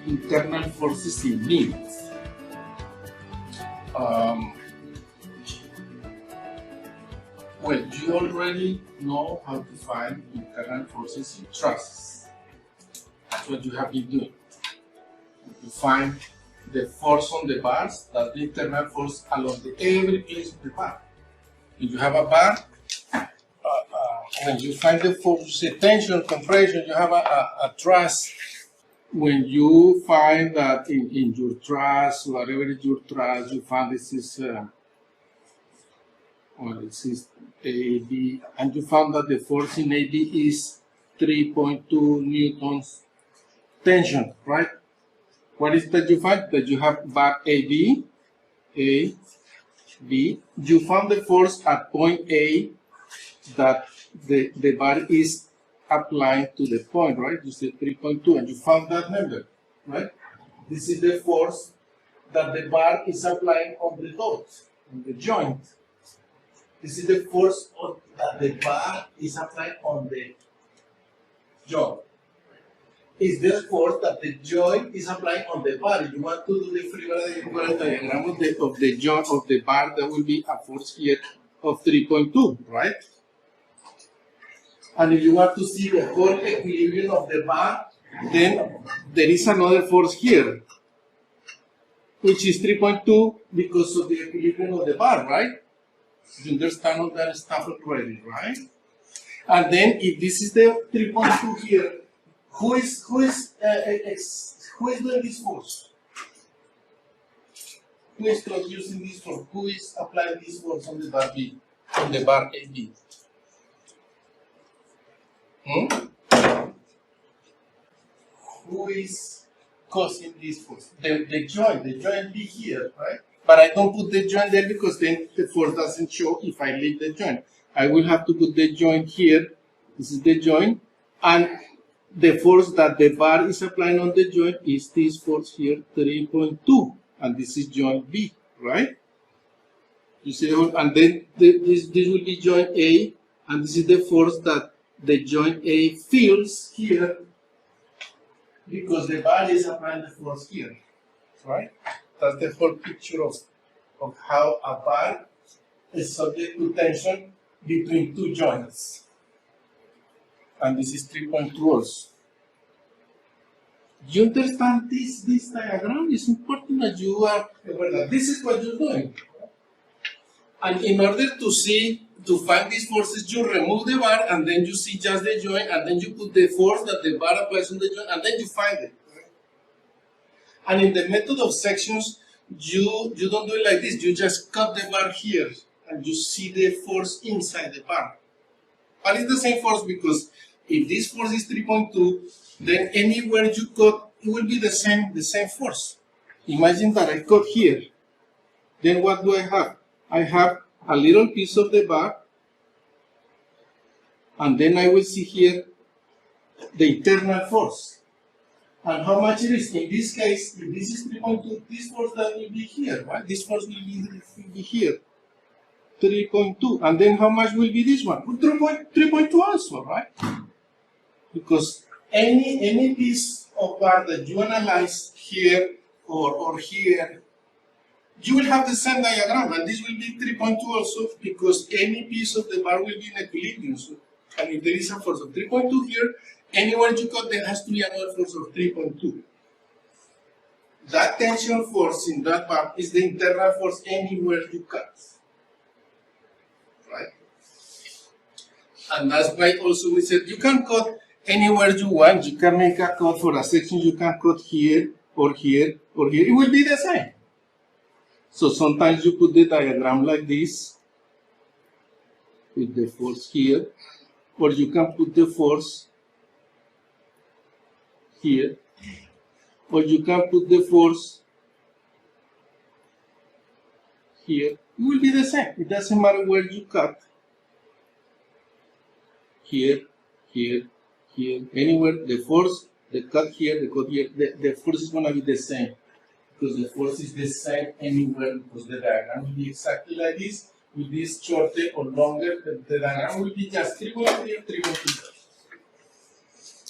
internal forces in beams. Well, you already know how to find internal forces in trusses. That's what you have been doing. You find the force on the bars, that's the internal force along every place of the bar. If you have a bar, when you find the force, you say tension, compression, you have a truss. When you find that in your truss, whatever is your truss, you find this is AB, and you found that the force in AB is 3.2 newtons tension, right? What is that you find? That you have bar AB, A, B. You found the force at point A that the bar is applying to the point, right? You said 3.2, and you found that number, right? This is the force that the bar is applying on the dot, on the joint. This is the force that the bar is applying on the joint. Is the force that the joint is applying on the bar. If you want to do the free body diagram of the joint of the bar, there will be a force here of 3.2, right? And if you want to see the whole equilibrium of the bar, then there is another force here, which is 3.2 because of the equilibrium of the bar, right? You understand all that stuff already, right? And then if this is the 3.2 here, who is doing this force? Who is producing this force? Who is applying this force on the bar B, on the bar AB? Who is causing this force? The joint B here, right? But I don't put the joint there because then the force doesn't show if I leave the joint. I will have to put the joint here. This is the joint, and the force that the bar is applying on the joint is this force here, 3.2, and this is joint B, right? You see, and then this will be joint A, and this is the force that the joint A feels here because the bar is applying the force here, right? That's the whole picture of how a bar is subject to tension between two joints. And this is 3.2 also. You understand this diagram? It's important that you are aware that this is what you're doing. And in order to find these forces, you remove the bar and then you see just the joint, and then you put the force that the bar applies on the joint, and then you find it. And in the method of sections, you don't do it like this. You just cut the bar here and you see the force inside the bar. But it's the same force because if this force is 3.2, then anywhere you cut, it will be the same force. Imagine that I cut here. Then what do I have? I have a little piece of the bar, and then I will see here the internal force. And how much it is? In this case, if this is 3.2, this force that will be here, right? This force will be here, 3.2. And then how much will be this one? 3.2 also, right? Because any piece of bar that you analyze here or here, you will have the same diagram, and this will be 3.2 also, because any piece of the bar will be in equilibrium. So, and if there is a force of 3.2 here, anywhere you cut, there has to be another force of 3.2. That tension force in that bar is the internal force anywhere you cut. Right? And that's why also we said you can cut anywhere you want. You can make a cut for a section, you can cut here or here or here. It will be the same. So sometimes you put the diagram like this with the force here, or you can put the force here, or you can put the force here. It will be the same. It doesn't matter where you cut. Here, here, here, anywhere, the force, the cut here, the cut here, the force is going to be the same. Because the force is the same anywhere, because the diagram will be exactly like this. With this shorter or longer, the diagram will be just 3.3 or 3.2.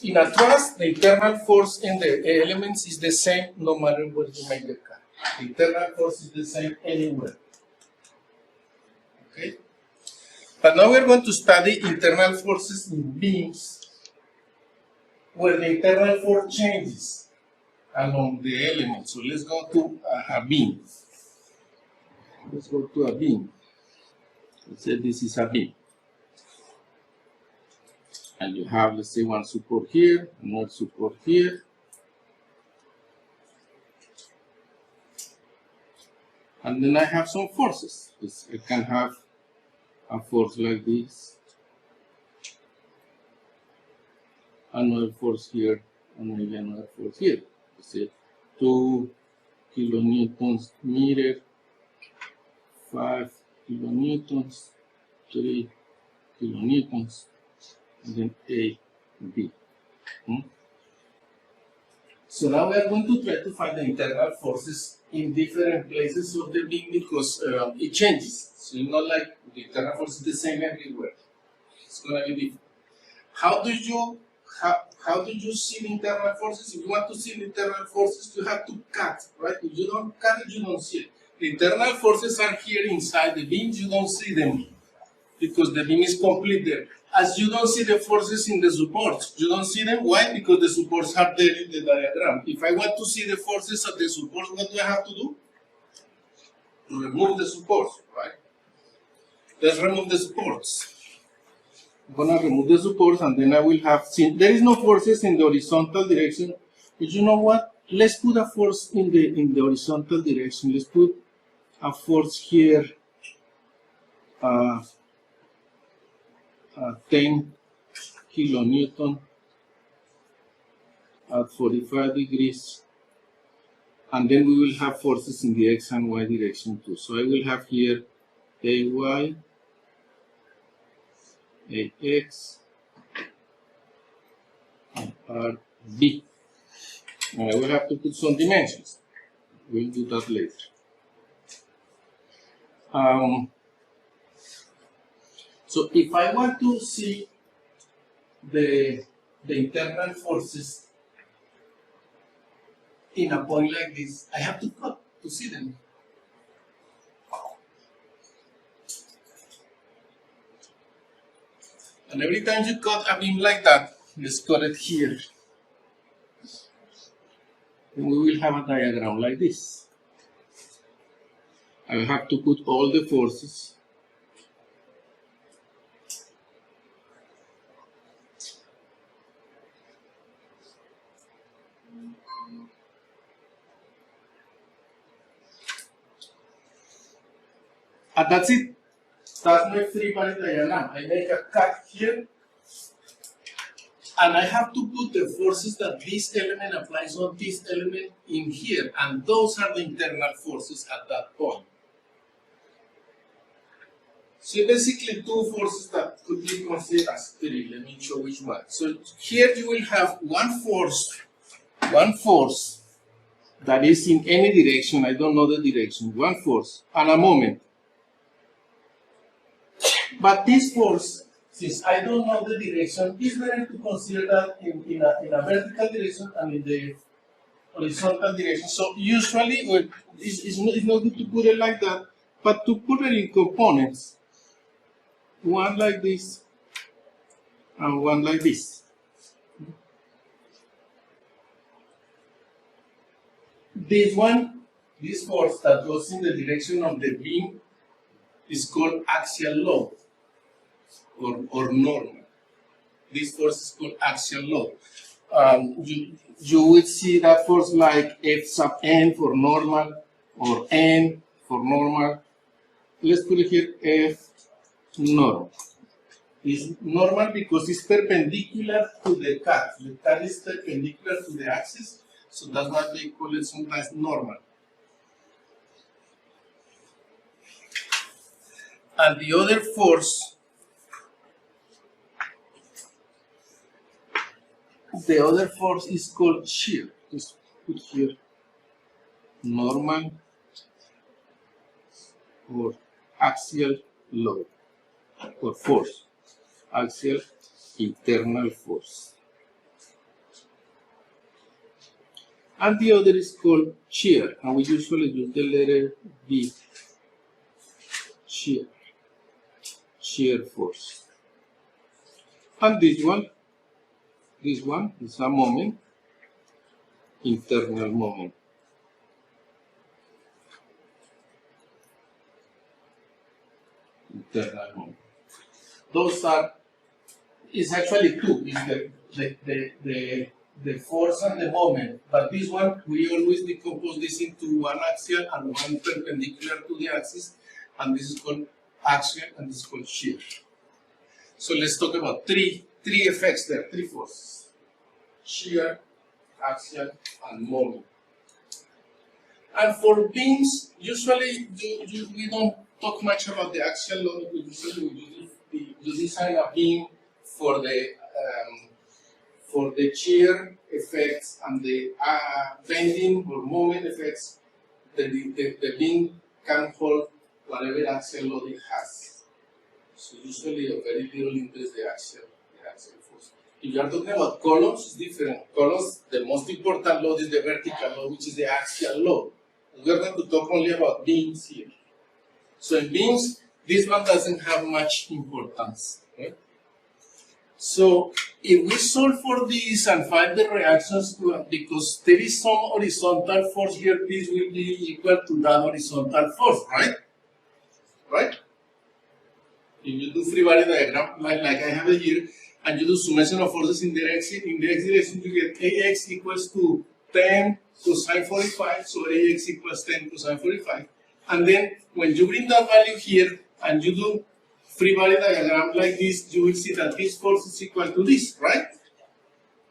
In a truss, the internal force in the elements is the same no matter where you make the cut. The internal force is the same anywhere. Okay? But now we're going to study internal forces in beams where the internal force changes along the element. So let's go to a beam. Let's go to a beam. Let's say this is a beam. And you have, let's say, one support here, another support here. And then I have some forces. I can have a force like this, another force here, and maybe another force here. Let's say 2 kilonewtons meter, 5 kilonewtons, 3 kilonewtons, and then A, B. So now we are going to try to find the internal forces in different places of the beam because it changes. So it's not like the internal force is the same everywhere. It's going to be different. How do you see the internal forces? If you want to see the internal forces, you have to cut, right? If you don't cut it, you don't see it. The internal forces are here inside the beam. You don't see them because the beam is complete there. As you don't see the forces in the supports, you don't see them. Why? Because the supports are there in the diagram. If I want to see the forces at the supports, what do I have to do? To remove the supports, right? Let's remove the supports. I'm gonna remove the supports, and then I will have seen there is no forces in the horizontal direction. But you know what? Let's put a force in the horizontal direction. Let's put a force here. 10 kilonewton at 45 degrees, and then we will have forces in the x and y direction too. So I will have here AY, AX, and RB. And I will have to put some dimensions. We'll do that later. So if I want to see the internal forces in a point like this, I have to cut to see them. And every time you cut a beam like that, let's cut it here. And we will have a diagram like this. I will have to put all the forces. And that's it. That's my free-body diagram. I make a cut here, and I have to put the forces that this element applies on this element in here, and those are the internal forces at that point. So basically, two forces that could be considered as three. Let me show which one. So here you will have one force that is in any direction. I don't know the direction. One force and a moment. But this force, since I don't know the direction, it's better to consider that in a vertical direction and in the horizontal direction. So usually, it's not good to put it like that, but to put it in components, one like this and one like this. This force that goes in the direction of the beam is called axial load or normal. This force is called axial load. You would see that force like F sub n for normal or N for normal. Let's put it here F normal. It's normal because it's perpendicular to the cut. The cut is perpendicular to the axis, so that's why they call it sometimes normal. And the other force, is called shear. Just put here normal or axial load or force, axial internal force. and the other is called shear, and we usually use the letter B. Shear. Shear force. And this one is a moment, internal moment. Internal moment. Those are, it's actually two, is the force and the moment, but this one, we always decompose this into one axial and one perpendicular to the axis, and this is called axial and this is called shear. So let's talk about three effects there, three forces: shear, axial, and moment. And for beams, usually we don't talk much about the axial load. Usually we design a beam for the shear effects and the bending or moment effects. The beam can hold whatever axial load it has. So usually a very little interest the axial force. If you are talking about columns, it's different. Columns, the most important load is the vertical load, which is the axial load. We're going to talk only about beams here. So in beams, this one doesn't have much importance. Okay? So if we solve for this and find the reactions, because there is some horizontal force here, this will be equal to that horizontal force, right? Right? If you do free body diagram, like I have it here, and you do summation of forces in the x direction, you get AX equals to 10 cosine 45, so AX equals 10 cosine 45. And then when you bring that value here and you do free body diagram like this, you will see that this force is equal to this, right?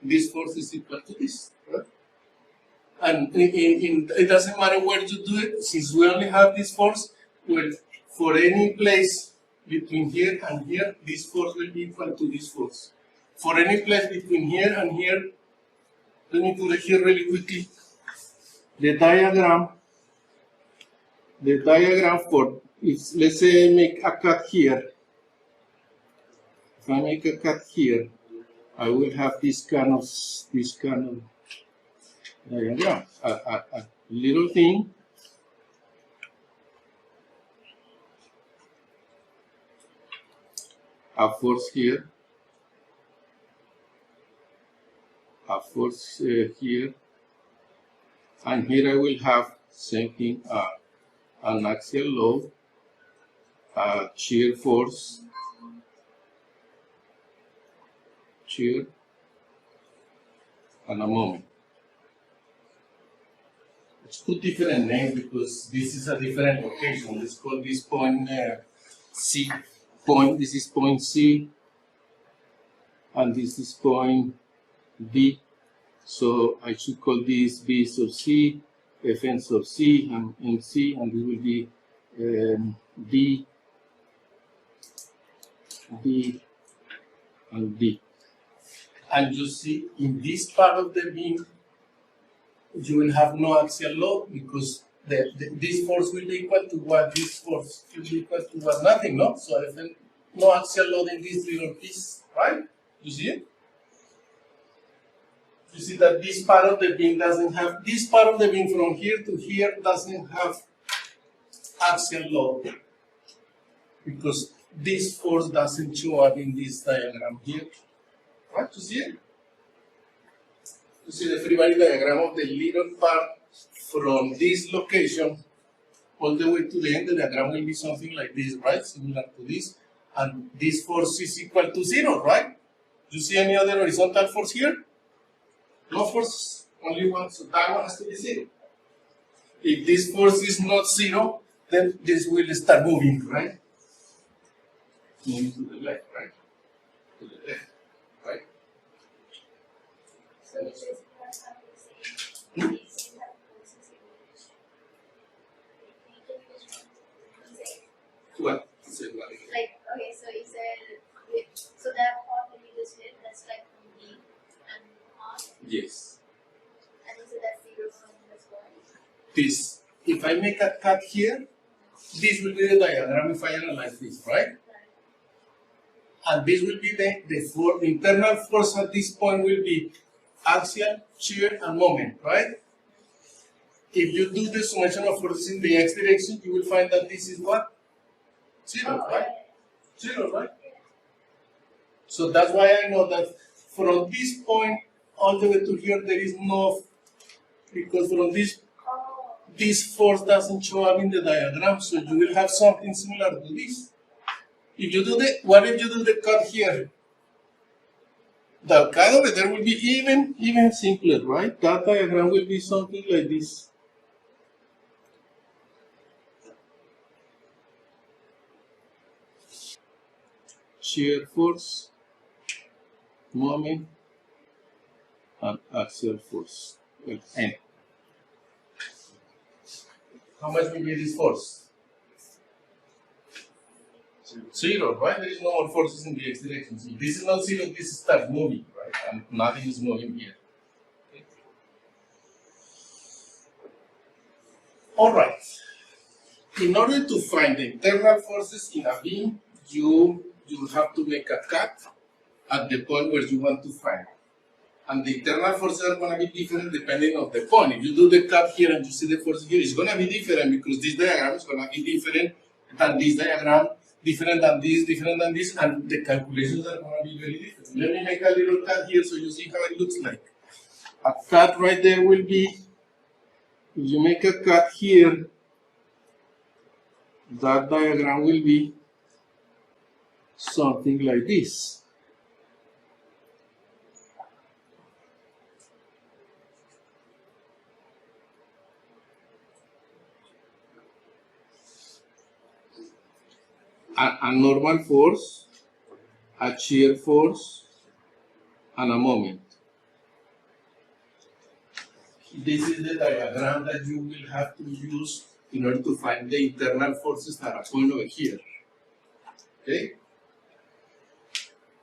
This force is equal to this, right? And it doesn't matter where you do it, since we only have this force, well, for any place between here and here, this force will be equal to this force. For any place between here and here, let me put it here really quickly. The diagram for, if let's say I make a cut here, if I make a cut here, I will have this kind of diagram, a little thing. A force here, a force here, and here I will have same thing, an axial load, a shear force, shear, and a moment. It's two different names because this is a different location. Let's call this point C. This is point C, and this is point D. So I should call this B sub C, Fn sub C, and MC, and this will be D, and D. And you see, in this part of the beam, you will have no axial load because this force will be equal to what? This force will be equal to what? Nothing, no? So if no axial load in this little piece, right? You see it? You see that this part of the beam doesn't have, this part of the beam from here to here doesn't have axial load because this force doesn't show up in this diagram here. Right? You see it? You see the free body diagram of the little part from this location all the way to the end. The diagram will be something like this, right? Similar to this. And this force is equal to 0, right? Do you see any other horizontal force here? No force, only one, so that one has to be 0. If this force is not 0, then this will start moving, right? Moving to the left, right? To the left, right? So it is not What? like, okay, so you said, so that part that you just did, that's like from B and R? Yes. And you said that's 0 from this one? This, if I make a cut here, this will be the diagram if I analyze this, right? And this will be the internal force at this point will be axial, shear, and moment, right? if you do the summation of forces in the x direction, you will find that this is what? Zero, right? Zero, right? So that's why I know that from this point all the way to here there is no, because from this force doesn't show up in the diagram, so you will have something similar to this. If you do what if you do the cut here? The cut over there will be even simpler, right? That diagram will be something like this. Shear force, moment, and axial force, N. How much will be this force? Zero, right? There is no more forces in the x direction. So this is not zero, this starts moving, right? And nothing is moving here. Okay. All right. In order to find the internal forces in a beam, you have to make a cut at the point where you want to find. And the internal forces are going to be different depending on the point. If you do the cut here and you see the force here, it's going to be different because this diagram is going to be different than this diagram, different than this, and the calculations are going to be very different. Let me make a little cut here so you see how it looks like. A cut right there will be, if you make a cut here, that diagram will be something like this. A normal force, a shear force, and a moment. This is the diagram that you will have to use in order to find the internal forces at a point over here. Okay?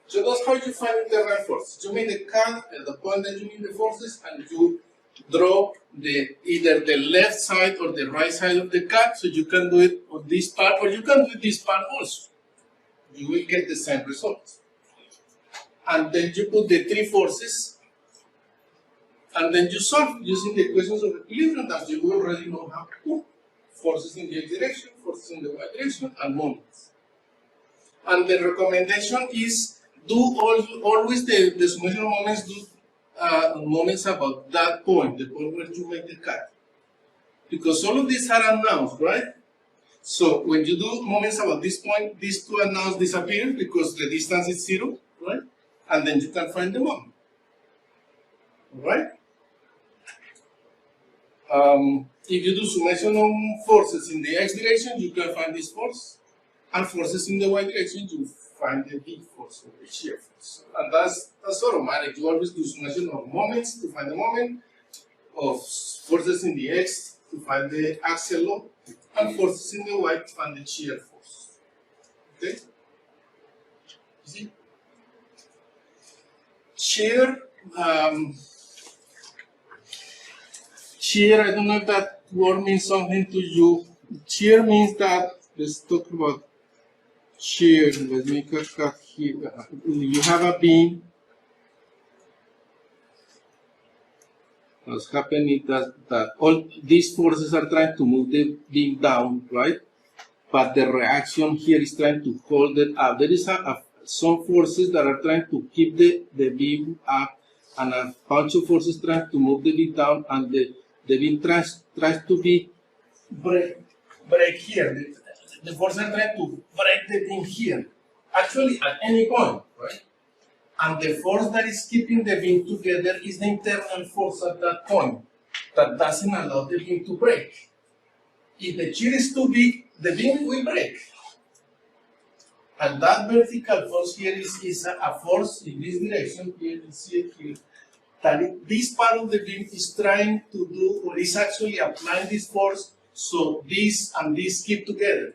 So that's how you find internal forces. You make the cut at the point that you need the forces, and you draw either the left side or the right side of the cut, so you can do it on this part, or you can do this part also. You will get the same result. And then you put the three forces, and then you solve using the equations of equilibrium that you already know how to do. Forces in the x direction, forces in the y direction, and moments. And the recommendation is do always the summation of moments, do moments about that point, the point where you make the cut. Because all of these are unknowns, right? So when you do moments about this point, these two unknowns disappear because the distance is zero, right? And then you can find the moment. Right? If you do summation of forces in the x direction, you can find this force. And forces in the y direction, you find the big force or the shear force. And that's automatic. You always do summation of moments to find the moment, of forces in the x to find the axial load, and forces in the y to find the shear force. Okay? You see? Shear, shear, I don't know if that word means something to you. Shear means that, let's talk about shear. Let's make a cut here. You have a beam. What's happening is that all these forces are trying to move the beam down, right? But the reaction here is trying to hold it up. There is some forces that are trying to keep the beam up, and a bunch of forces trying to move the beam down, and the beam tries to be break here. The forces are trying to break the beam here. Actually, at any point, right? And the force that is keeping the beam together is the internal force at that point that doesn't allow the beam to break. If the shear is too big, the beam will break. And that vertical force here is a force in this direction, here you see it here, that this part of the beam is trying to do, or is actually applying this force, so this and this keep together.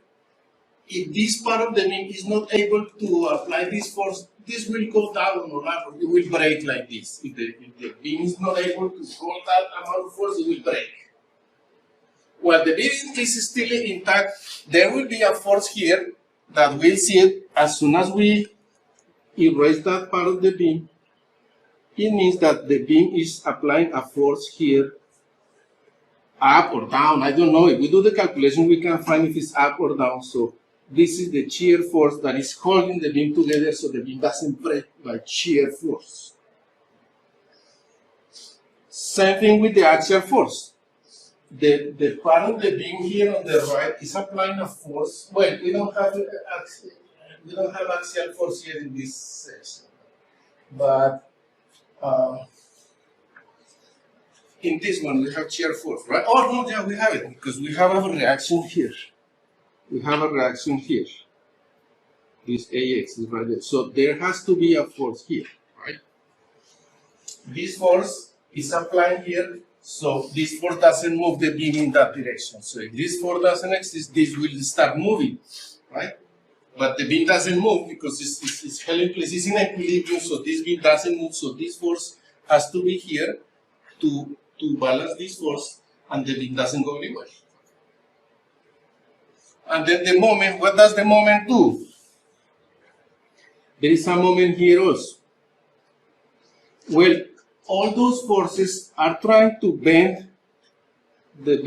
If this part of the beam is not able to apply this force, this will go down or up, or it will break like this. If the beam is not able to hold that amount of force, it will break. While the beam is still intact, there will be a force here that we'll see it as soon as we erase that part of the beam. It means that the beam is applying a force here, up or down. I don't know. If we do the calculation, we can find if it's up or down. So this is the shear force that is holding the beam together so the beam doesn't break by shear force. Same thing with the axial force. The part of the beam here on the right is applying a force. Well, we don't have axial force here in this section, but in this one we have shear force, right? Oh no, yeah, we have it because we have a reaction here. We have a reaction here. This AX is right there. So there has to be a force here, right? This force is applied here, so this force doesn't move the beam in that direction. So if this force doesn't exist, this will start moving, right? But the beam doesn't move because it's held in place. It's in equilibrium, so this beam doesn't move. So this force has to be here to balance this force, and the beam doesn't go anywhere. And then the moment, what does the moment do? There is a moment here also. Well, all those forces are trying to bend the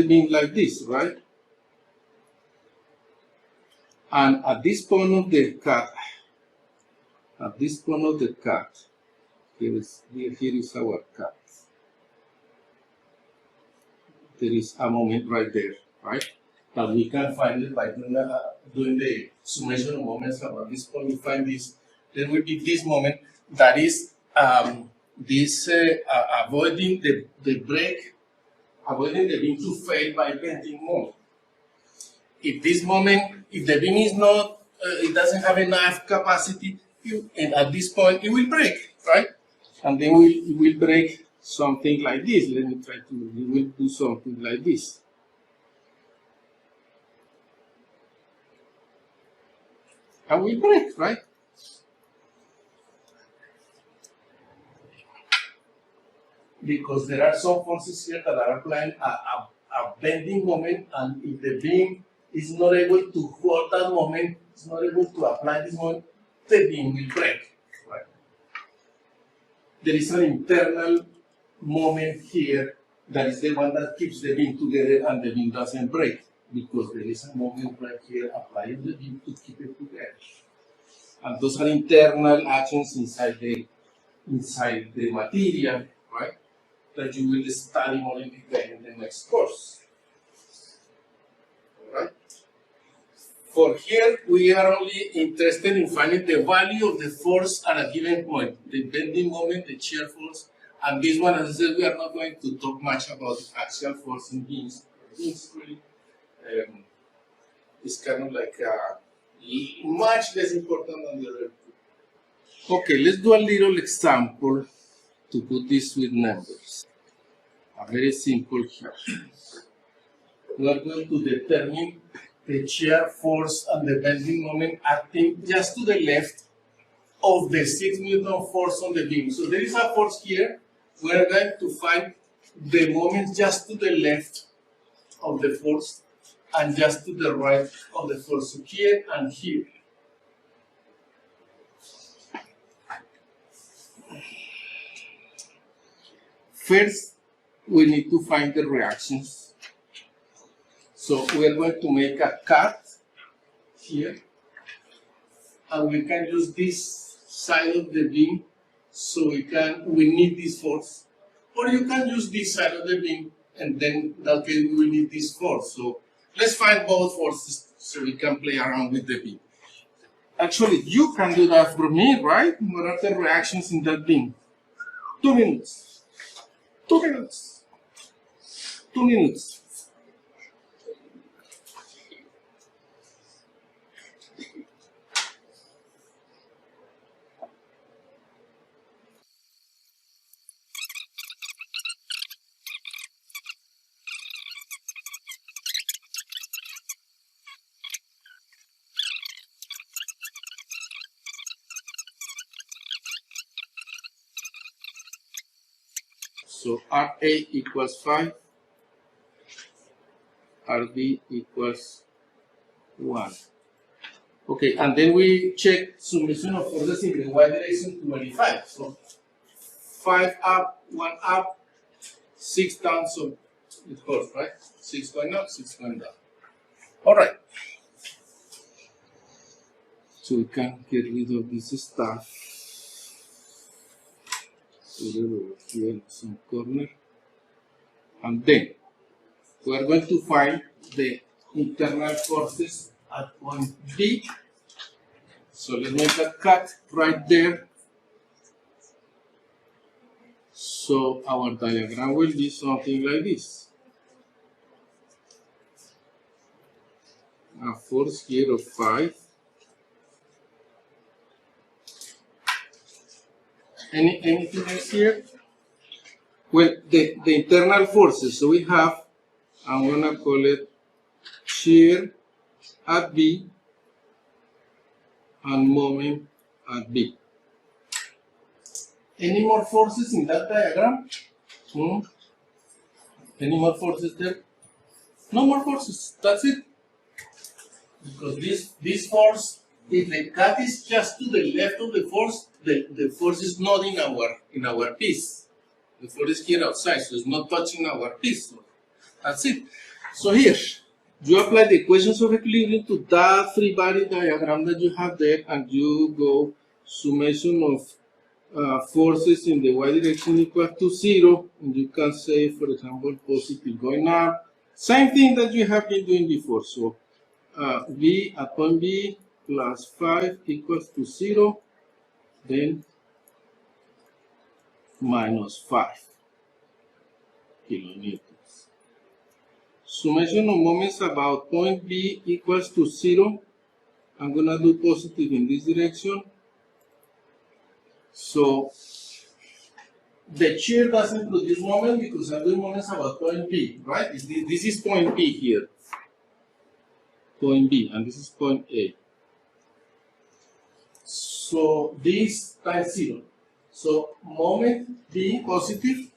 beam like this, right? And at this point of the cut, here is our cut. There is a moment right there, right? But we can find it by doing the summation of moments. At this point, we find this. There will be this moment that is avoiding the break, avoiding the beam to fail by bending more. If this moment, if the beam is not, it doesn't have enough capacity, and at this point it will break, right? And then it will break something like this. Let me try to, it will do something like this. And will break, right? Because there are some forces here that are applying a bending moment, and if the beam is not able to hold that moment, it's not able to apply this moment, the beam will break. Right? There is an internal moment here that is the one that keeps the beam together and the beam doesn't break, because there is a moment right here applying the beam to keep it together. And those are internal actions inside the material, right? That you will study more in detail in the next course. Alright? For here, we are only interested in finding the value of the force at a given point, the bending moment, the shear force, and this one, as I said, we are not going to talk much about axial force in beams. It's really, it's kind of like much less important than the other two. Okay, let's do a little example to put this with numbers. A very simple here. We are going to determine the shear force and the bending moment acting just to the left of the 6 Newton force on the beam. So there is a force here. We are going to find the moment just to the left of the force and just to the right of the force. So here and here. First, we need to find the reactions. So we are going to make a cut here, and we can use this side of the beam, so we need this force. Or you can use this side of the beam, and then in that case we will need this force. So let's find both forces so we can play around with the beam. Actually, you can do that for me, right? What are the reactions in that beam? 2 minutes. 2 minutes. 2 minutes. So RA equals 5, RB equals 1. Okay, and then we check summation of forces in the y direction to 25. So 5 up, 1 up, 6 down, so it holds, right? 6 going up, 6 going down. All right. So we can get rid of this stuff. Put it over here in some corner. And then we are going to find the internal forces at point B. So let's make a cut right there. So our diagram will be something like this. A force here of 5. Anything else here? Well, the internal forces. So we have, I'm gonna call it shear at B and moment at B. Any more forces in that diagram? Any more forces there? No more forces. That's it. Because this force, if the cut is just to the left of the force is not in our piece. The force is here outside, so it's not touching our piece. So that's it. So here, you apply the equations of equilibrium to that free body diagram that you have there, and you go summation of forces in the y direction equal to 0, and you can say, for example, positive going up. Same thing that you have been doing before. So V at point B plus 5 equals to 0, then minus 5 kilonewtons. Summation of moments about point B equals to 0. I'm going to do positive in this direction. So the shear doesn't produce moment because I'm doing moments about point B, right? This is point B here. Point B, and this is point A. So this times 0. So moment B positive,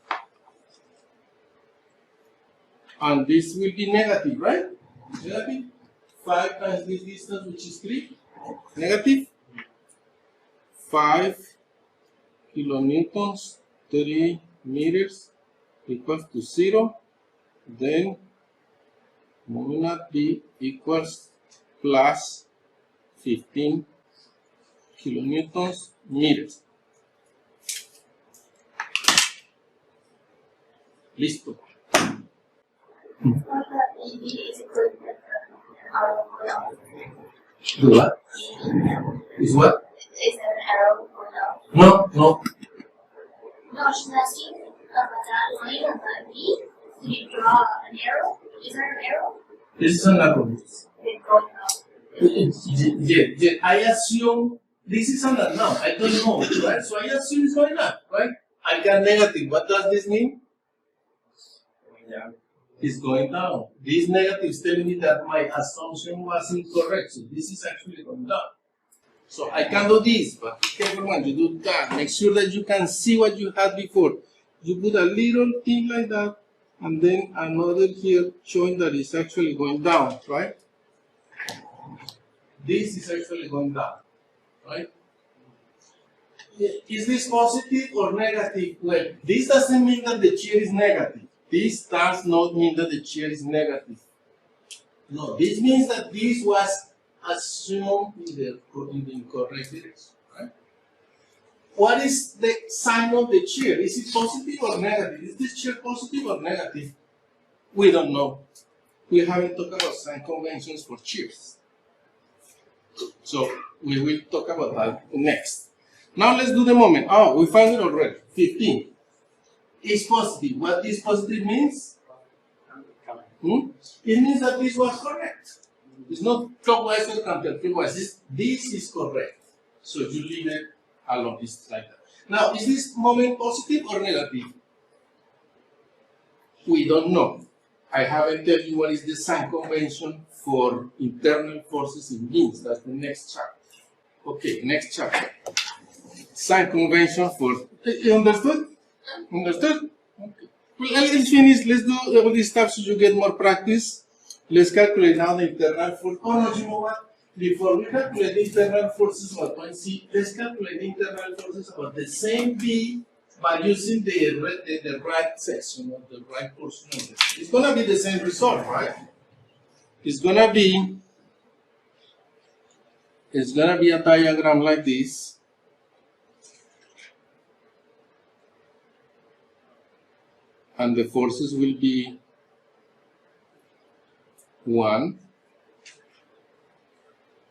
and this will be negative, right? Negative. 5 times this distance, which is 3. Negative. 5 kilonewtons, 3 meters equals to 0. Then moment at B equals plus 15 kilonewtons meters. Listo. Do what? Is what? Is there an arrow or No, no? no. No, she's asking about that line of B. Can you draw an arrow? Is there an arrow? This is an arrow. It's going up. Yeah, I assume this is an unknown. I don't know, right? So I assume it's going up, right? I got negative. What does this mean? It's going down. This negative is telling me that my assumption was incorrect. So this is actually going down. So I can do this, but be careful when you do that. Make sure that you can see what you had before. You put a little thing like that, and then another here showing that it's actually going down, right? This is actually going down, right? Is this positive or negative? Well, this doesn't mean that the shear is negative. This does not mean that the shear is negative. No, this means that this was assumed in the incorrect direction, right? What is the sign of the shear? Is it positive or negative? Is this shear positive or negative? We don't know. We haven't talked about sign conventions for shears. So we will talk about that next. Now let's do the moment. Oh, we found it already. 15. It's positive. What this positive means? It means that this was correct. It's not clockwise or counterclockwise. This is correct. So you leave it alone. It's like that. Now, is this moment positive or negative? We don't know. I haven't told you what is the sign convention for internal forces in beams. That's the next chapter. Okay, next chapter. Sign convention for. Understood? Understood? Okay. Well, let's finish. Let's do all this stuff so you get more practice. Let's calculate now the internal force. Oh no, you know what? Before we calculate the internal forces about point C, let's calculate the internal forces about the same B by using the right section of the right portion of it. It's gonna be the same result, right? It's gonna be a diagram like this. And the forces will be 1.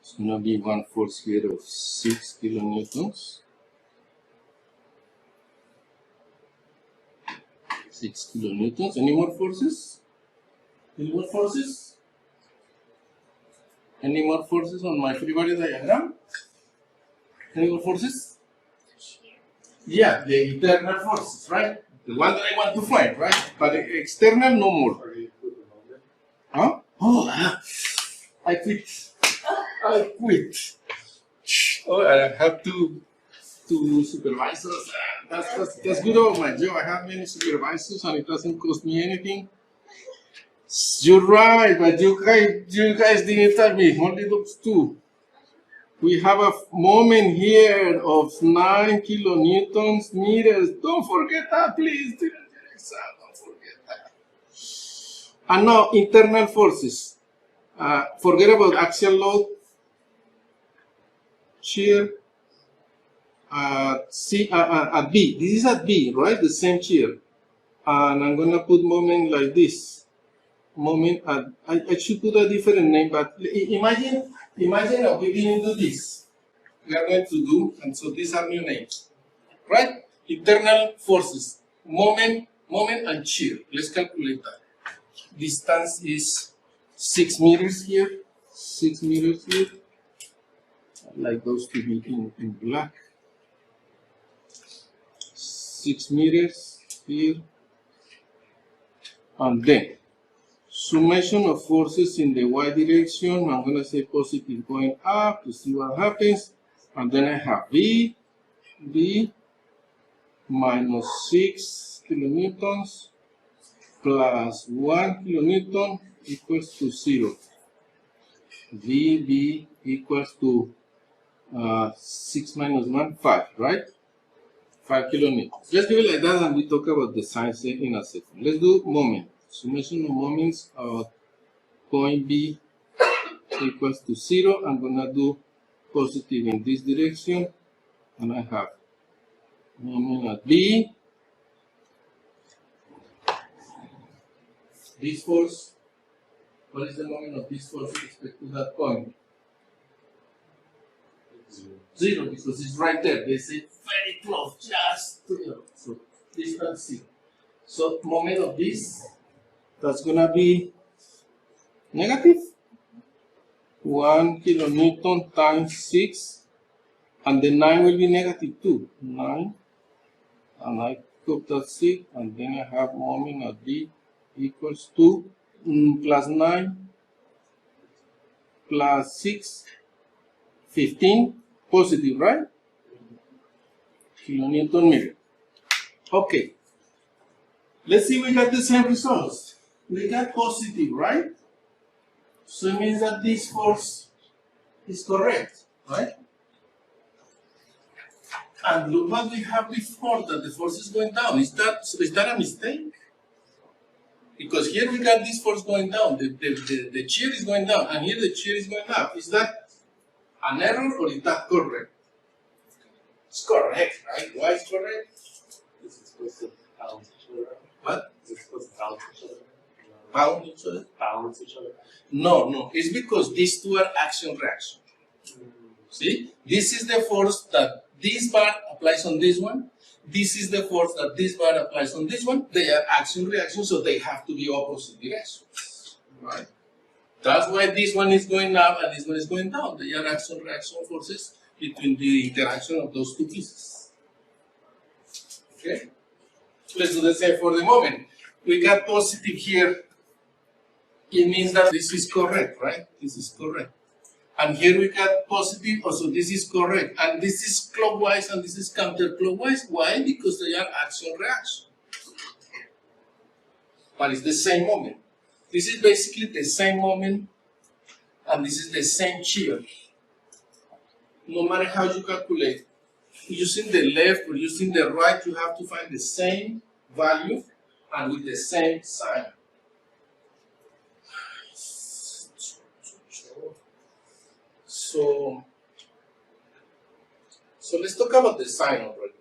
It's going to be one force here of 6 kilonewtons. 6 kilonewtons. Any more forces? Any more forces? Any more forces on my free body diagram? Any more forces? Yeah, the internal forces, right? The one that I want to find, right? But the external, no more. Huh? Oh, I quit. I quit. Oh, I have two supervisors. That's good about my job. I have many supervisors and it doesn't cost me anything. You're right, but you guys didn't tell me. Only those two. We have a moment here of 9 kilonewtons meters. Don't forget that, please. Don't forget that. And now, internal forces. Forget about axial load, shear, at B. This is at B, right? The same shear. And I'm going to put moment like this. Moment at, I should put a different name, but imagine that we didn't do this. We are going to do, and so these are new names, right? Internal forces, moment and shear. Let's calculate that. Distance is 6 meters here, 6 meters here. I like those to be in black. 6 meters here. And then, summation of forces in the y direction. I'm going to say positive going up to see what happens. And then I have B minus 6 kilonewtons plus 1 kilonewton equals to 0. VB equals to 6 minus 1, 5, right? 5 kilonewtons. Let's do it like that and we talk about the signs in a second. Let's do moment. Summation of moments of point B equals to 0. I'm going to do positive in this direction. And I have moment at B. This force, what is the moment of this force with respect to that point? 0, because it's right there. They say very close, just to 0. So this is 0. So moment of this, that's gonna be negative 1 kilonewton times 6, and the 9 will be negative 2. 9, and I took that 6, and then I have moment at B equals to plus 9 plus 6, 15, positive, right? Kilonewton meter. Okay. Let's see, we got the same results. We got positive, right? So it means that this force is correct, right? And look what we have before, that the force is going down. Is that a mistake? Because here we got this force going down, the shear is going down, and here the shear is going up. Is that an error or is that correct? It's correct, right? Why is correct? Is it supposed to balance each other out? What? Is it supposed to balance each other? Bound each other? Balance each other? No. It's because these two are action-reaction. See? This is the force that this bar applies on this one. This is the force that this bar applies on this one. They are action-reaction, so they have to be opposite directions. Right? That's why this one is going up and this one is going down. They are action-reaction forces between the interaction of those two pieces. Okay? Let's do the same for the moment. We got positive here. It means that this is correct, right? This is correct. And here we got positive, also this is correct. And this is clockwise and this is counterclockwise. Why? Because they are action-reaction. But it's the same moment. This is basically the same moment, and this is the same shear. No matter how you calculate, using the left or using the right, you have to find the same value and with the same sign. So let's talk about the sign already.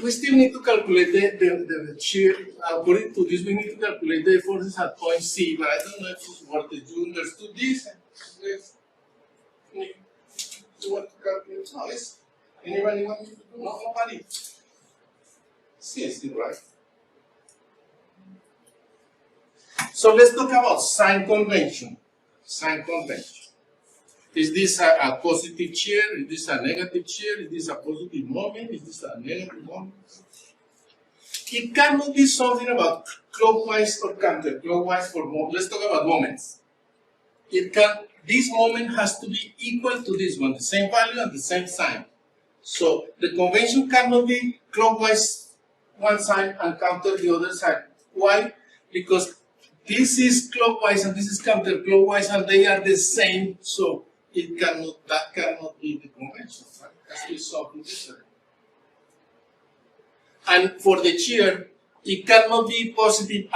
We still need to calculate the shear. According to this, we need to calculate the forces at point C, but I don't know if it's worth it. You understood this? You want to calculate? No, it's, anybody want me to do? No, nobody. See, right? So let's talk about sign convention. Sign convention. Is this a positive shear? Is this a negative shear? Is this a positive moment? Is this a negative moment? It cannot be something about clockwise or counterclockwise for moments. Let's talk about moments. This moment has to be equal to this one, the same value and the same sign. So the convention cannot be clockwise one side and counter the other side. Why? Because this is clockwise and this is counterclockwise and they are the same. So that cannot be the convention, right? It has to be something different. And for the shear, it cannot be positive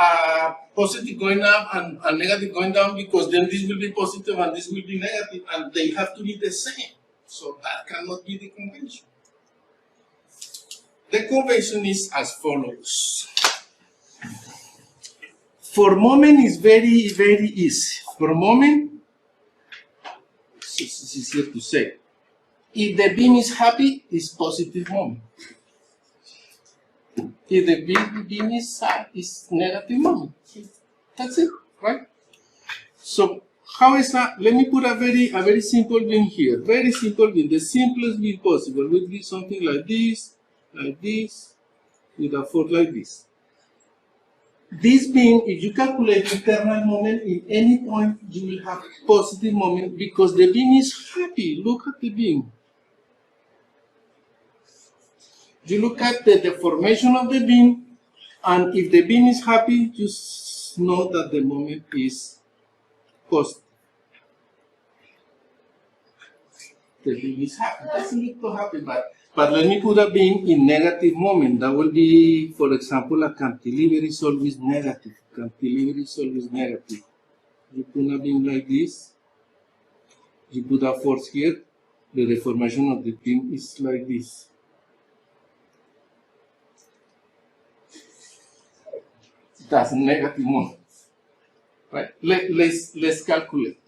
going up and negative going down, because then this will be positive and this will be negative, and they have to be the same. So that cannot be the convention. The convention is as follows. For moment is very, very easy. For moment, it's easier to say. If the beam is happy, it's positive moment. If the beam is sad, it's negative moment. That's it, right? So how is that? Let me put a very simple beam here. Very simple beam. The simplest beam possible would be something like this, with a force like this. This beam, if you calculate internal moment in any point, you will have positive moment because the beam is happy. Look at the beam. You look at the deformation of the beam, and if the beam is happy, just know that the moment is positive. The beam is happy. It doesn't look so happy, but let me put a beam in negative moment. That will be, for example, a cantilever is always negative. Cantilever is always negative. You put a beam like this, you put a force here, the deformation of the beam is like this. That's negative moment. Right? Let's calculate.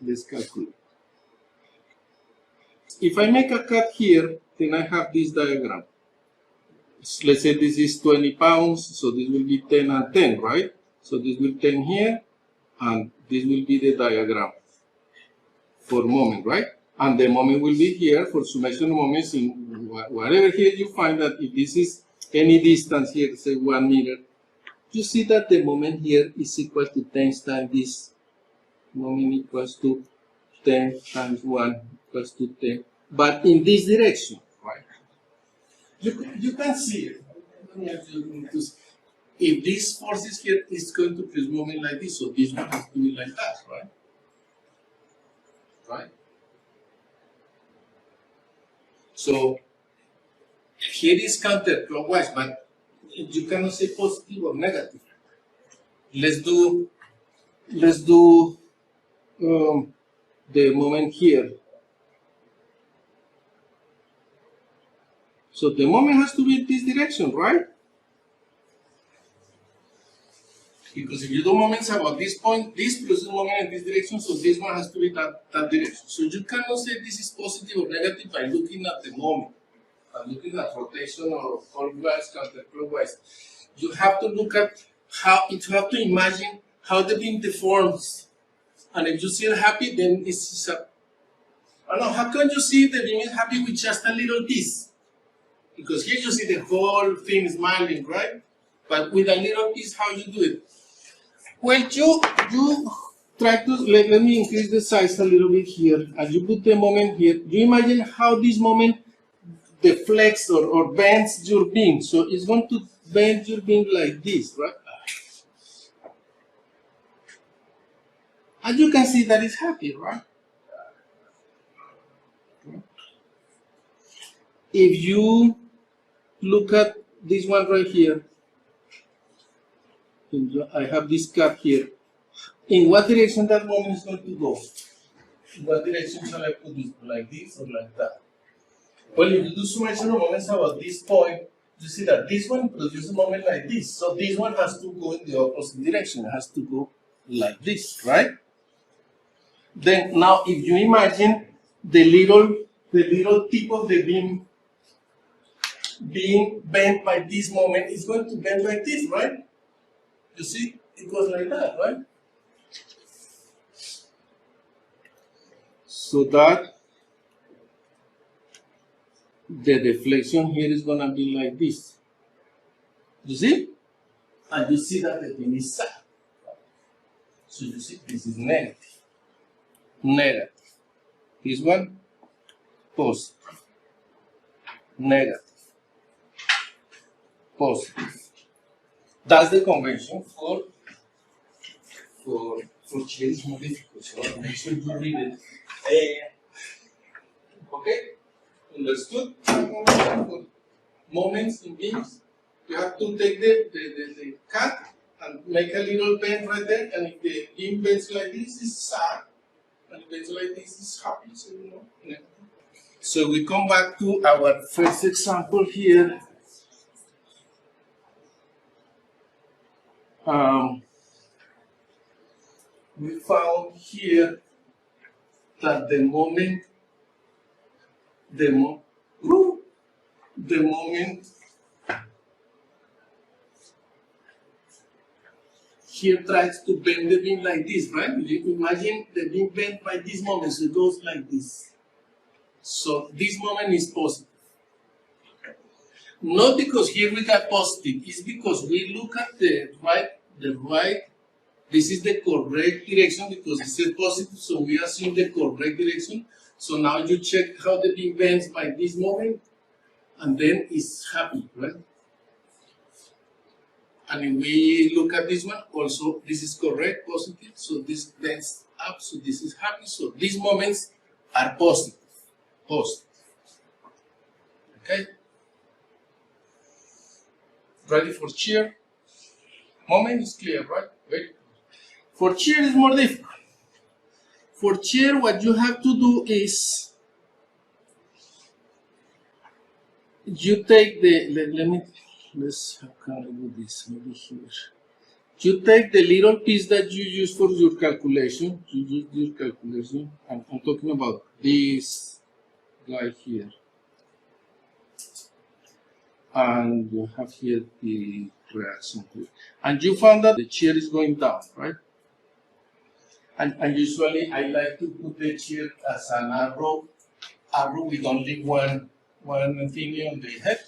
If I make a cut here, then I have this diagram. Let's say this is 20 pounds, so this will be 10 and 10, right? So this will 10 here, and this will be the diagram for moment, right? And the moment will be here for summation of moments in whatever here you find that if this is any distance here, say 1 meter, you see that the moment here is equal to 10 times this. Moment equals to 10 times 1 equals to 10. But in this direction, right? You can see it. If this force is here, it's going to produce moment like this, so this one has to be like that, right? Right? So here is counterclockwise, but you cannot say positive or negative. Let's do the moment here. So the moment has to be in this direction, right? Because if you do moments about this point, this produces moment in this direction, so this one has to be that direction. So you cannot say this is positive or negative by looking at the moment, looking at rotation or clockwise, counterclockwise. You have to look at you have to imagine how the beam deforms. And if you see it happy, then it's a, I don't know, how can you see the beam is happy with just a little piece? Because here you see the whole thing smiling, right? But with a little piece, how you do it? Well, you try to, let me increase the size a little bit here, and you put the moment here. You imagine how this moment deflects or bends your beam. So it's going to bend your beam like this, right? And you can see that it's happy, right? If you look at this one right here. I have this cap here. In what direction that moment is going to go? In what direction shall I put this? Like this or like that? Well, if you do summation of moments about this point, you see that this one produces a moment like this. So this one has to go in the opposite direction. It has to go like this, right? Then now if you imagine the little tip of the beam being bent by this moment, it's going to bend like this, right? You see, it goes like that, right? So that the deflection here is going to be like this. You see? And you see that the beam is sad. So you see, this is negative. Negative. This one, positive. Negative. Positive. That's the convention for shear is more difficult. So make sure you read it. Okay? Understood? For moments in beams, you have to take the cut and make a little bend right there, and if the beam bends like this, it's sad, and if it bends like this, it's happy. So you know. Yeah. So we come back to our first example here. We found here that the moment here tries to bend the beam like this, right? You imagine the beam bent by this moment, so it goes like this. So this moment is positive. Not because here we got positive, it's because we look at the right, this is the correct direction because it said positive, so we assume the correct direction. So now you check how the beam bends by this moment, and then it's happy, right? And if we look at this one, also this is correct, positive, so this bends up, so this is happy, so these moments are positive, positive. Okay? Ready for shear? Moment is clear, right? Very good. For shear is more difficult. For shear, what you have to do is you take the how can I do this? Maybe here. You take the little piece that you use for your calculation. You use your calculation. I'm talking about this guy here. And you have here the reaction here. And you found that the shear is going down, right? And usually I like to put the shear as an arrow with only one thing on the head.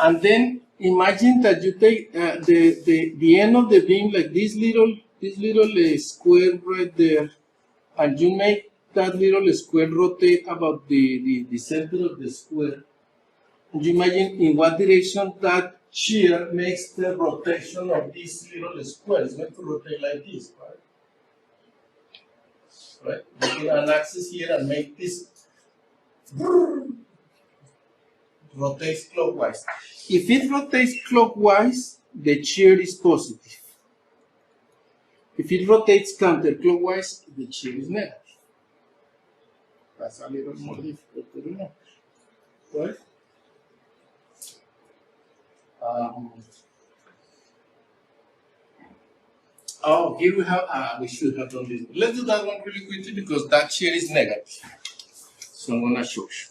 And then imagine that you take the end of the beam like this little square right there, and you make that little square rotate about the center of the square. And you imagine in what direction that shear makes the rotation of this little square. It's going to rotate like this, right? Right? You put an axis here and make this rotates clockwise. If it rotates clockwise, the shear is positive. If it rotates counterclockwise, the shear is negative. That's a little more difficult to remember, right? Oh, here we have, we should have done this. Let's do that one really quickly because that shear is negative. So I'm going to show you.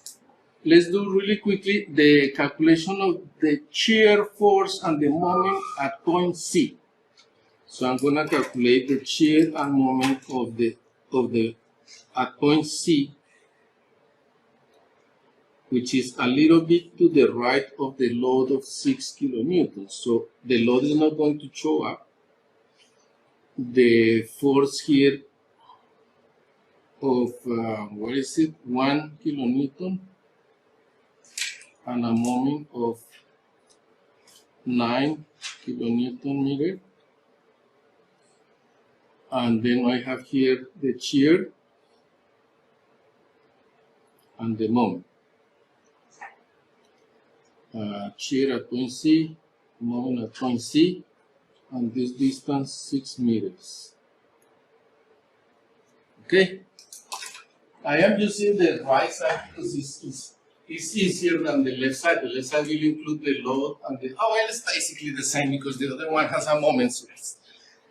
Let's do really quickly the calculation of the shear force and the moment at point C. So I'm going to calculate the shear and moment of the at point C, which is a little bit to the right of the load of 6 kilonewtons. So the load is not going to show up. The force here of, 1 kilonewton and a moment of 9 kilonewton meter. And then I have here the shear and the moment. Shear at point C, moment at point C, and this distance 6 meters. Okay? I am using the right side because it's easier than the left side. The left side will include the load and the, oh, well, it's basically the same because the other one has a moment, so it's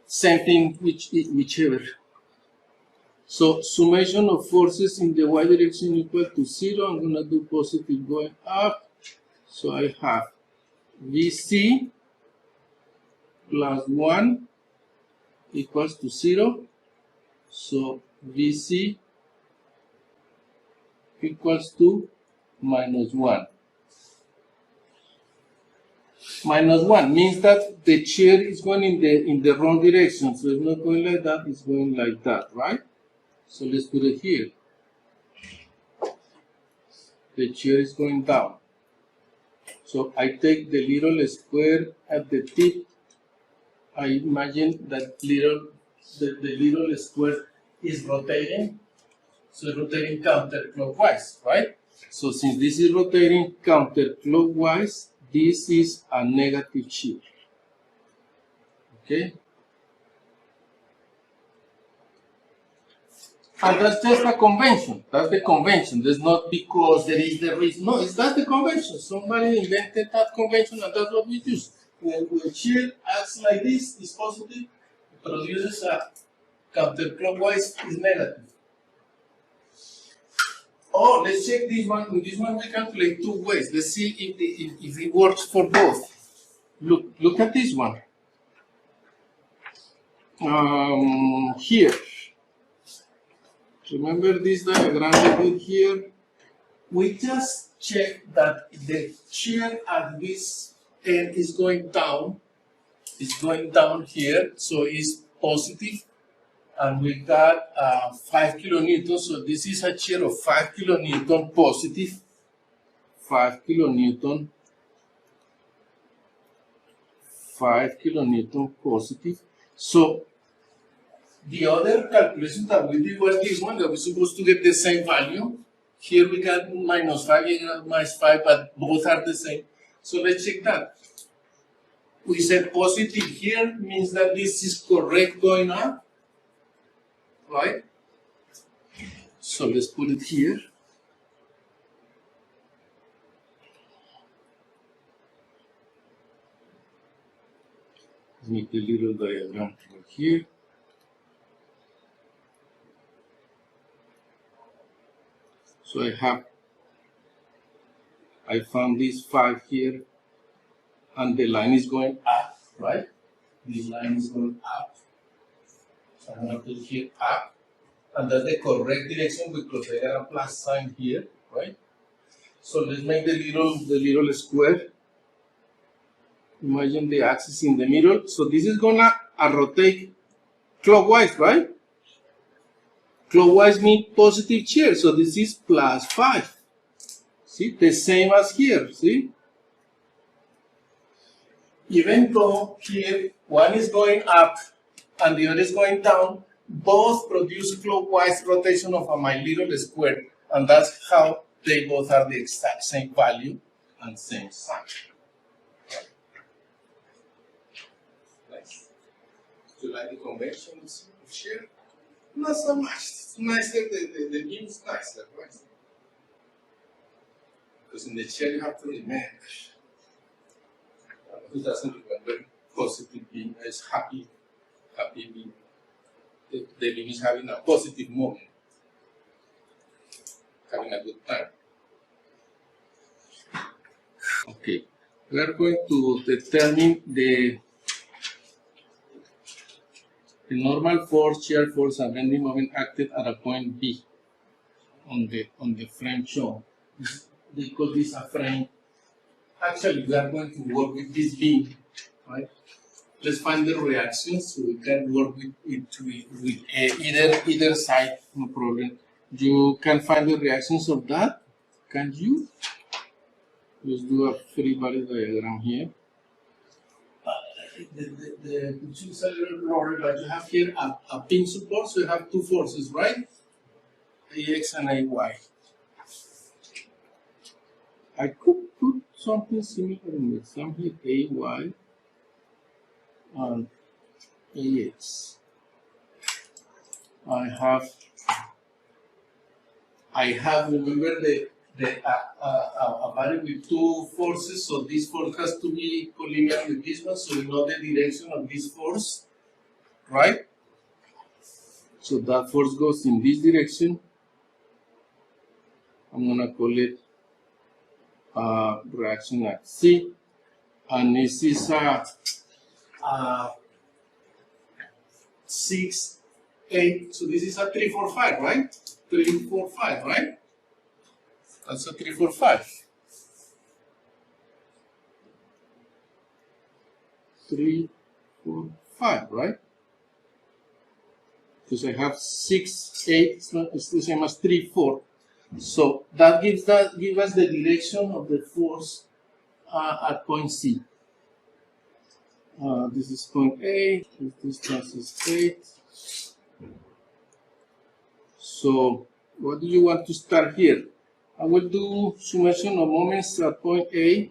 same thing, whichever. So summation of forces in the y direction equal to 0. I'm gonna do positive going up. So I have VC plus 1 equals to 0. So VC equals to minus 1. Minus 1 means that the shear is going in the wrong direction. So it's not going like that, it's going like that, right? So let's put it here. The shear is going down. So I take the little square at the tip. I imagine that the little square is rotating. So rotating counterclockwise, right? So since this is rotating counterclockwise, this is a negative shear. Okay? And that's just a convention. That's the convention. That's not because there is the reason. No, that's the convention. Somebody invented that convention and that's what we use. When shear acts like this, is positive, it produces a counterclockwise is negative. Oh, let's check this one. With this one we calculate two ways. Let's see if it works for both. Look at this one. Here. Remember this diagram we did here? We just check that the shear at this end is going down. It's going down here, so it's positive. And we got 5 kilonewtons, so this is a shear of 5 kilonewton positive, 5 kilonewton, 5 kilonewton positive. So the other calculation that we did was this one, that we're supposed to get the same value. Here we got minus 5, here we got minus 5, but both are the same. So let's check that. We said positive here means that this is correct going up. Right? So let's put it here. Let's make a little diagram over here. So I found this 5 here, and the line is going up, right? This line is going up. So I'm going to put here up, and that's the correct direction because I got a plus sign here, right? So let's make the little square. Imagine the axis in the middle. So this is gonna rotate clockwise, right? Clockwise means positive shear, so this is plus 5. See, the same as here, see? Even though here one is going up and the other is going down, both produce clockwise rotation of my little square, and that's how they both are the exact same value and same sign. Nice. Do you like the conventions of shear? Not so much. It's nicer, the beam is nicer, right? Because in the shear you have to remember. Who doesn't remember positive beam as happy beam? The beam is having a positive moment, having a good time. Okay, we are going to determine the normal force, shear force, and bending moment acted at a point B on the frame shown. They call this a frame. Actually, we are going to work with this beam, right? Let's find the reactions so we can work with either side, no problem. You can find the reactions of that, can you? Let's do a free body diagram here. The two is a little lower, but you have here a pin support, so you have two forces, right? AX and AY. I could put something similar in the exam here, AY and AX. I have remember the a body with two forces, so this force has to be collinear with this one, so we know the direction of this force, right? So that force goes in this direction. I'm gonna call it reaction at C, and this is a 6, 8. So this is a 3, 4, 5, right? 3, 4, 5, right? That's a 3, 4, 5. 3, 4, 5, right? Because I have 6, 8. It's the same as 3, 4. So that gives us the direction of the force at point C. This is point A. This distance is 8. So what do you want to start here? I will do summation of moments at point A.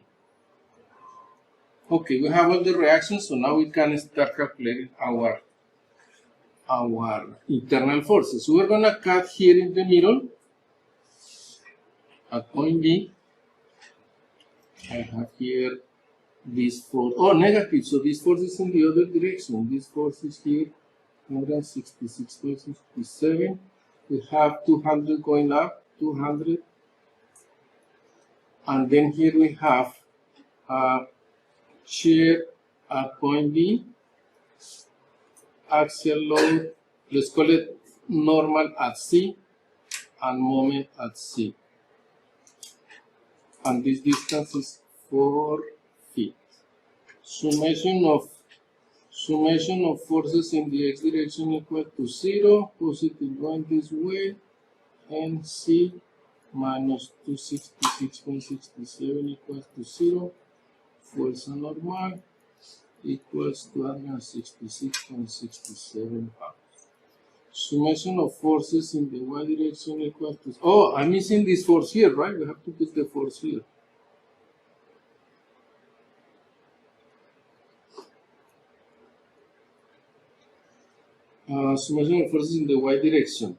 Okay, we have all the reactions, so now we can start calculating our internal forces. So we're gonna cut here in the middle at point B. I have here this force. Oh, negative. So this force is in the other direction. This force is here, 166.67. We have 200 going up, 200. And then here we have shear at point B, axial load, let's call it normal at C, and moment at C. And this distance is 4 feet. Summation of forces in the x direction equal to 0, positive going this way, and C minus 266.67 equals to 0. Fuerza normal equals 266.67 pounds. Summation of forces in the y direction equals to... Oh, I'm missing this force here, right? We have to put the force here. Summation of forces in the y direction.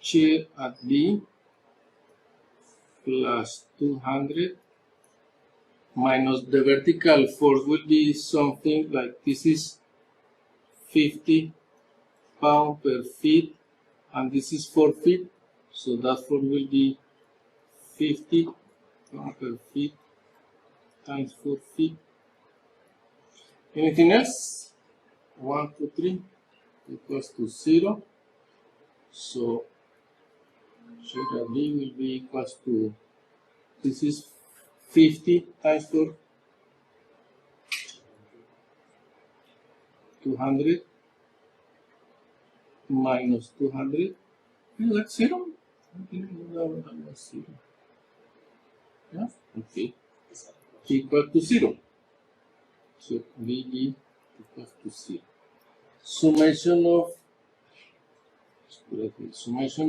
Shear at B plus 200 minus the vertical force will be something like this is 50 pounds per feet, and this is 4 feet, so that force will be 50 pounds per feet times 4 feet. Anything else? 1, 2, 3 equals to 0. So shear at B will be equals to, this is 50 times 4, 200 minus 200. Is that 0? I think that was 0. Yeah, okay. Equal to 0. So VB equals to 0. Summation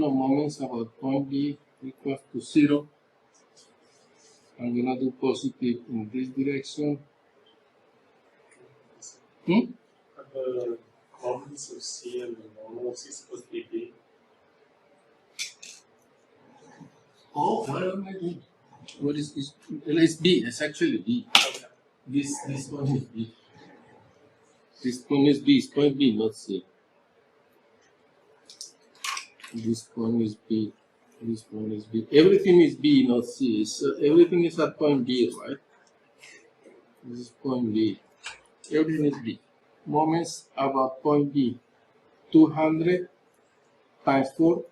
of moments about point B equals to 0. I'm gonna do positive in this direction. Are the moments of C and the normal of C supposed to be B? Oh, what am I doing? What is this? It's B. It's actually B. Okay. This one is B. This one is B. It's point B, not C. This one is B. This one is B. Everything is B, not C. So everything is at point B, right? This is point B. Everything is B. Moments about point B. 200 times 4.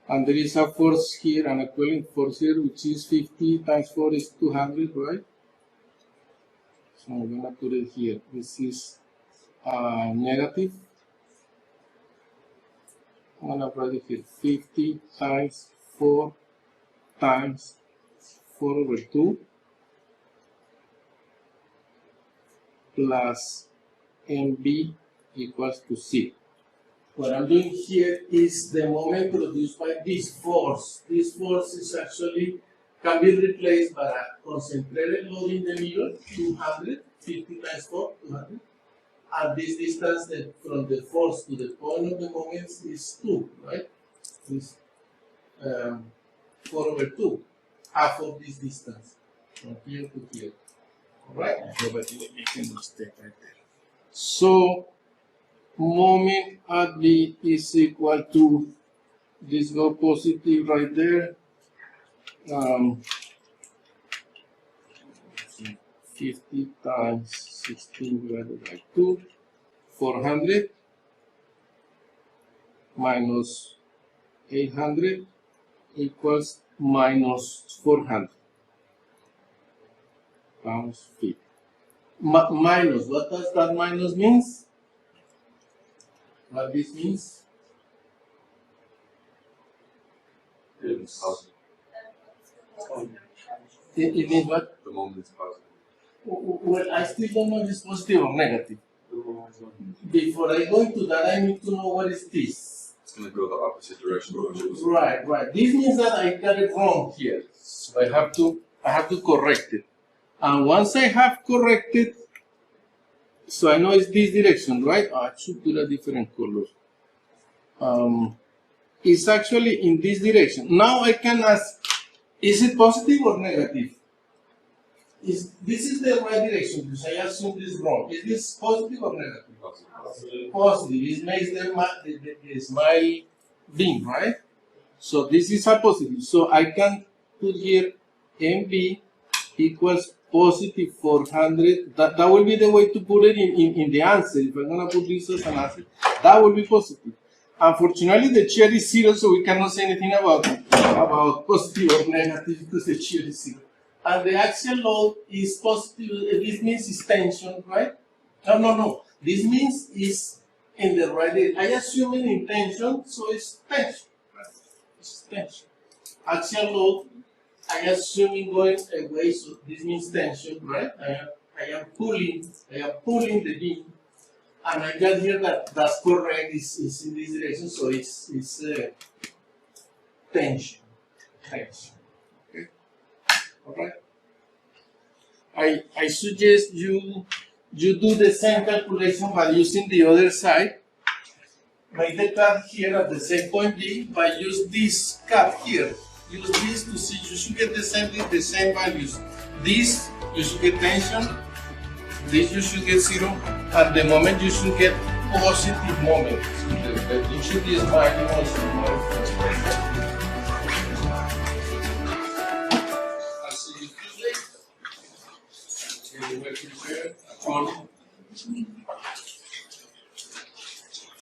And there is a force here, an equivalent force here, which is 50 times 4 is 200, right? So I'm going to put it here. This is negative. I'm going to write it here. 50 times 4 times 4 over 2 plus MB equals to C. what I'm doing here is the moment produced by this force. This force is actually can be replaced by a concentrated load in the middle, 250 times 4, 200. And this distance from the force to the point of the moments is 2, right? Is 4 over 2, half of this distance from here to here. All right? I hope I didn't make a mistake right there. So, moment at B is equal to this go positive right there. 50 times 16 divided by 2, 400 minus 800 equals minus 400 pounds feet. Minus, what does that minus means? What this means? It's positive. It means what? The moment is positive. Well, I still don't know if it's positive or negative. The moment is on. Before I go into that, I need to know what is this. It's going to go the opposite direction. Right, right. This means that I got it wrong here. So I have to correct it. And once I have corrected, so I know it's this direction, right? Oh, I should do a different color. It's actually in this direction. Now I can ask, is it positive or negative? This is the right direction because I assume this is wrong. Is this positive or negative? Positive. Positive. It makes the smile beam, right? So this is a positive. So I can put here MB equals positive 400. That will be the way to put it in the answer. If I'm going to put this as an answer, that will be positive. Unfortunately, the shear is 0, so we cannot say anything about positive or negative because the shear is 0. And the axial load is positive. This means it's tension, right? No. This means it's in the right direction. I assume it in tension, so it's tension. Right? It's tension. Axial load, I assume it going away, so this means tension, right? I am pulling the beam. And I got here that's correct, it's in this direction, so it's tension. Okay? Alright? I suggest you do the same calculation by using the other side. Make the cut here at the same point B, but use this cut here. Use this to see you should get the same values. This you should get tension. This you should get 0, and the moment you should get positive moment. You should be smiling also. I'll see you Tuesday. You will prepare according